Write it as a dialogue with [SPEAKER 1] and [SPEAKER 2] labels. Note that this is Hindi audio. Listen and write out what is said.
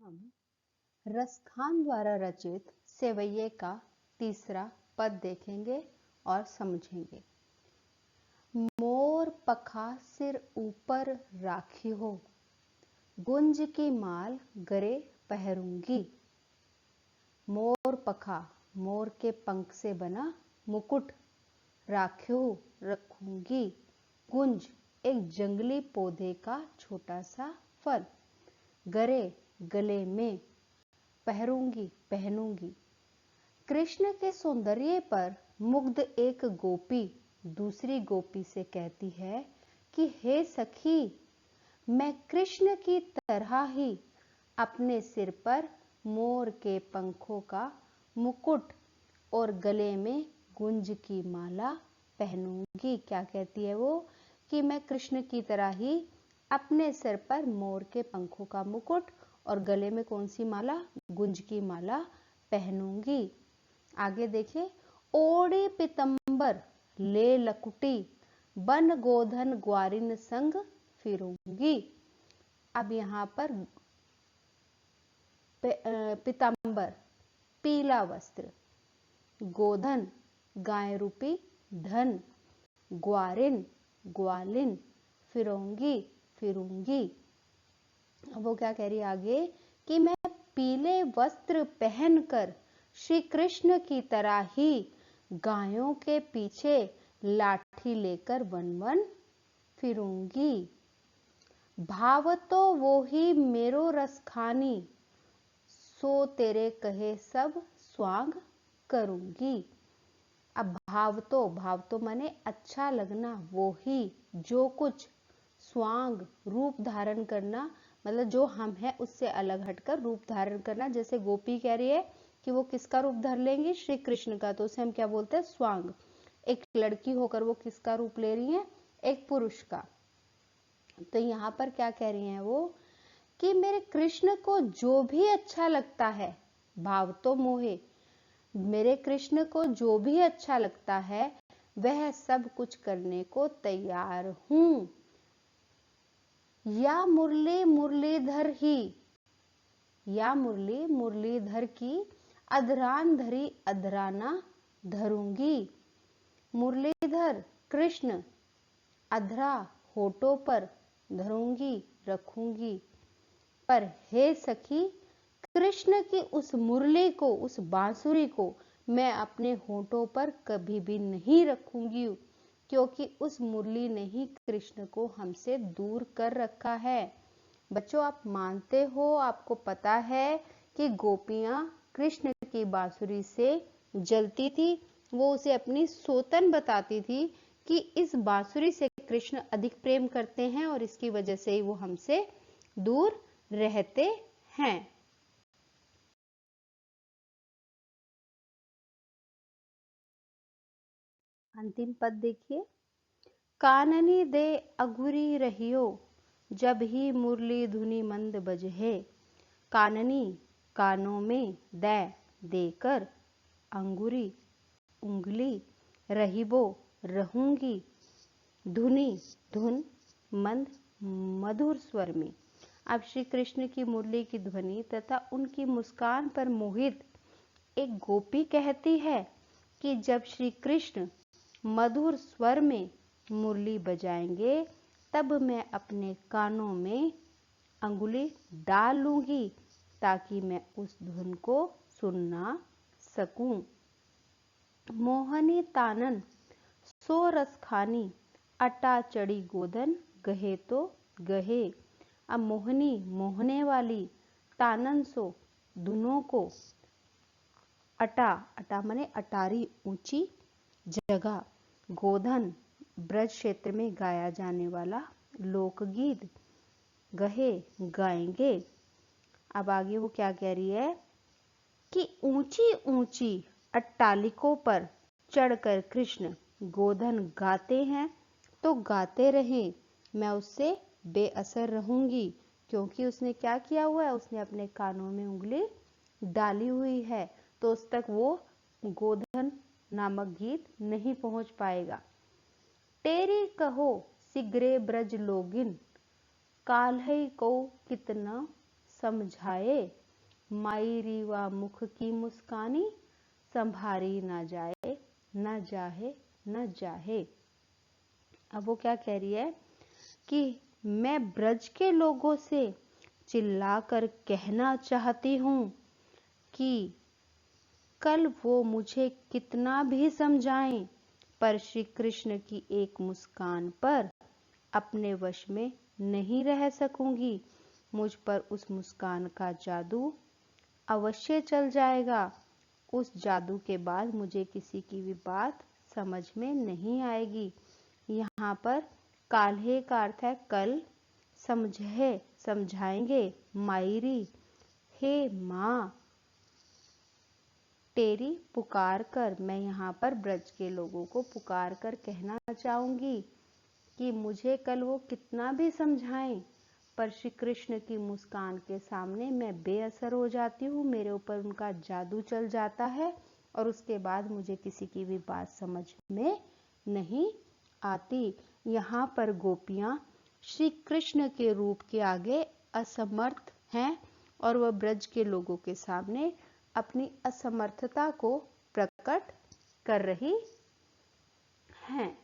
[SPEAKER 1] हम रसखान द्वारा रचित सेवैये का तीसरा पद देखेंगे और समझेंगे। मोर पखा सिर ऊपर राखी हो, गुंज की माल गरे पहरूंगी। मोर पखा, मोर के पंख से बना मुकुट, राख्यो रखूंगी। गुंज, एक जंगली पौधे का छोटा सा फल। गरे, गले में। पहरूंगी, पहनूंगी। कृष्ण के सौंदर्य पर मुग्ध एक गोपी दूसरी गोपी से कहती है कि हे सखी, मैं कृष्ण की तरह ही अपने सिर पर मोर के पंखों का मुकुट और गले में गुंज की माला पहनूंगी। क्या कहती है वो? कि मैं कृष्ण की तरह ही अपने सिर पर मोर के पंखों का मुकुट और गले में कौन सी माला? गुंज की माला पहनूंगी। आगे देखिए, ओढ़ी पितंबर ले लकुटी, बन गोधन ग्वारिन संग फिरूंगी। अब यहाँ पर पितंबर, पीला वस्त्र, गोधन, गाय रूपी धन, ग्वारिन, ग्वालिन, फिरोंगी, फिरूंगी। वो क्या कह रही है आगे कि मैं पीले वस्त्र पहनकर श्री कृष्ण की तरह ही गायों के पीछे लाठी लेकर वन वन फिरूंगी। भाव तो वो ही मेरो रसखानी, सो तेरे कहे सब स्वांग करूंगी। अब भाव तो माने अच्छा लगना, वो ही जो कुछ, स्वांग रूप धारण करना, मतलब जो हम हैं उससे अलग हटकर रूप धारण करना। जैसे गोपी कह रही है कि वो किसका रूप धर लेंगी? श्री कृष्ण का, तो उसे हम क्या बोलते हैं? स्वांग। एक लड़की होकर वो किसका रूप ले रही है? एक पुरुष का। तो यहाँ पर क्या कह रही हैं वो कि मेरे कृष्ण को जो भी अच्छा लगता है, भाव तो मोहे, मेरे कृष्ण को जो भी अच्छा लगता है वह सब कुछ करने को तैयार हूं। या मुरली मुरलीधर ही, या मुरली मुरलीधर की अधरान धरी अधराना धरूंगी। मुरलीधर कृष्ण, अधरा होठों पर, धरूंगी रखूंगी। पर हे सखी, कृष्ण की उस मुरली को, उस बांसुरी को मैं अपने होठों पर कभी भी नहीं रखूंगी, क्योंकि उस मुरली ने ही कृष्ण को हमसे दूर कर रखा है। बच्चों, आप मानते हो, आपको पता है कि गोपियां कृष्ण की बांसुरी से जलती थी। वो उसे अपनी सोतन बताती थी कि इस बांसुरी से कृष्ण अधिक प्रेम करते हैं और इसकी वजह से ही वो हमसे दूर रहते हैं। अंतिम पद देखिए, काननी दे अघुरी रहियो, जब ही मुरली धुनी मंद बजहे। काननी, कानों में, दे, देकर, अंगुरी, उंगली, रहिबो, रहूंगी, धुनी, धुन, मंद, मधुर स्वर में। अब श्री कृष्ण की मुरली की ध्वनि तथा उनकी मुस्कान पर मोहित एक गोपी कहती है कि जब श्री कृष्ण मधुर स्वर में मुरली बजाएंगे तब मैं अपने कानों में अंगुली डाल लूंगी ताकि मैं उस धुन को सुनना सकूं। मोहनी तानन सो रसखानी, अटा चढ़ी गोदन गहे तो गहे। अब मोहनी, मोहने वाली, तानन सो, धुनों को, अटा, अटा माने अटारी, ऊंची जगह, गोधन, ब्रज क्षेत्र में गाया जाने वाला लोकगीत, गहे, गाएंगे। अब आगे वो क्या कह रही है कि ऊंची ऊंची अट्टालिकों पर चढ़कर कृष्ण गोधन गाते हैं तो गाते रहें, मैं उससे बेअसर रहूंगी, क्योंकि उसने क्या किया हुआ है? उसने अपने कानों में उंगली डाली हुई है, तो उस तक वो गोधन नामक गीत नहीं पहुंच पाएगा। तेरी कहो सिगरे ब्रज लोगिन, काल्हई को कितना समझाए, माई रीवा मुख की मुस्कानी, संभारी ना जाए न जाहे न जाहे। अब वो क्या कह रही है कि मैं ब्रज के लोगों से चिल्लाकर कहना चाहती हूँ कि कल वो मुझे कितना भी समझाएं, पर श्री कृष्ण की एक मुस्कान पर अपने वश में नहीं रह सकूंगी। मुझ पर उस मुस्कान का जादू अवश्य चल जाएगा। उस जादू के बाद मुझे किसी की भी बात समझ में नहीं आएगी। यहाँ पर काल्हे का अर्थ है कल, समझे समझाएंगे, मायरी हे माँ तेरी पुकार कर। मैं यहाँ पर ब्रज के लोगों को पुकार कर कहना चाहूंगी कि मुझे कल वो कितना भी समझाएं, पर श्री कृष्ण की मुस्कान के सामने मैं बेअसर हो जाती हूँ, मेरे ऊपर उनका जादू चल जाता है और उसके बाद मुझे किसी की भी बात समझ में नहीं आती। यहाँ पर गोपियाँ श्री कृष्ण के रूप के आगे असमर्थ हैं और वह ब्रज के लोगों के सामने अपनी असमर्थता को प्रकट कर रही हैं।